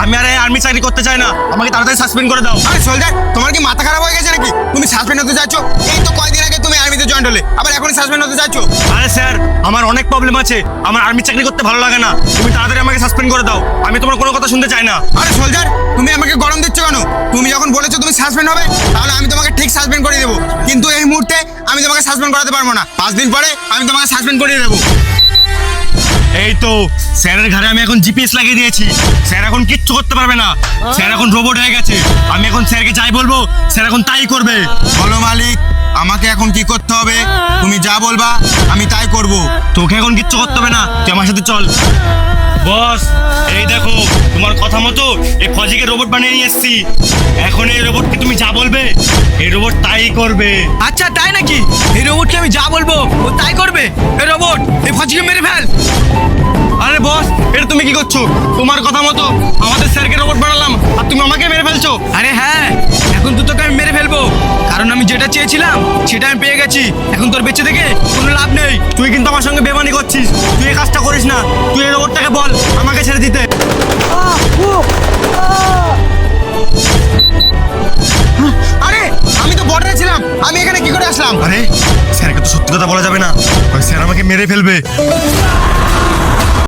আমি আর আর্মি চাকরি করতে চাই না, আমাকে তাড়াতাড়ি সাসপেন্ড করে দাও। আরে সোলজার, তোমার কি মাথা খারাপ হয়ে গেছে নাকি? তুমি সাসপেন্ড হতে চাচ্ছ? এই তো কয়দিন আগে তুমি আর্মিতে জয়েন হলে, আবার এখনই সাসপেন্ড হতে চাচ্ছ? আরে স্যার, আমার অনেক প্রবলেম আছে, আমার আর্মি চাকরি করতে ভালো লাগে না, তুমি তাড়াতাড়ি আমাকে সাসপেন্ড করে দাও, আমি তোমার কোনো কথা শুনতে চাই না। আরে সোলজার, তুমি আমাকে গরম দিচ্ছ কেন? তুমি যখন বলেছো তুমি সাসপেন্ড হবে, তাহলে আমি তোমাকে ঠিক সাসপেন্ড করে দেবো। কিন্তু এই মুহূর্তে আমি তোমাকে সাসপেন্ড করাতে পারবো না। 5 দিন পরে আমি তোমাকে সাসপেন্ড করিয়ে দেবো। এই তো স্যারের ঘাড়ে আমি এখন জিপিএস লাগিয়ে দিয়েছি, স্যার এখন কিচ্ছু করতে পারবে না, স্যার এখন রোবট হয়ে গেছে। আমি এখন স্যারকে যাই বলবো স্যার এখন তাই করবে। বলো মালিক, আমাকে এখন কি করতে হবে? তুমি যা বলবা আমি তাই করব। তোকে এখন কিচ্ছু করতে হবে না, তুই আমার সাথে চল। বস, এই দেখো তোমার কথা মতো এই ফজিকে রোবট বানিয়ে নিয়ে এসেছি। এখন এই রোবটকে তুমি যা বলবে এই রোবট তাই করবে। আচ্ছা তাই নাকি? এই রোবটকে আমি যা বলবো ও তাই করবে? এই রোবট এই ফাজিকে মেরে ফেল। আরে বস, এটা তুমি কি করছো? তোমার কথা মতো আমাদের স্যারকে রোবট বানালাম আর তুমি আমাকে মেরে ফেলছো। আরে হ্যাঁ, এখন তো তোকে আমি মেরে ফেলবো, কারণ আমি যেটা চেয়েছিলাম সেটা আমি পেয়ে গেছি। এখন তোর বেঁচে থেকে কোনো লাভ নেই। তুই কিন্তু আমার সঙ্গে বেমানি করছিস, তুই এই কাজটা করিস না। তুই এই রোবটটাকে বল আমাকে ছেড়ে দিতে। আরে আমি তো বর্ডারে ছিলাম, আমি এখানে কি করে আসলাম? আরে স্যারকে তো সত্যি কথা বলা যাবে না, ওই স্যার আমাকে মেরে ফেলবে।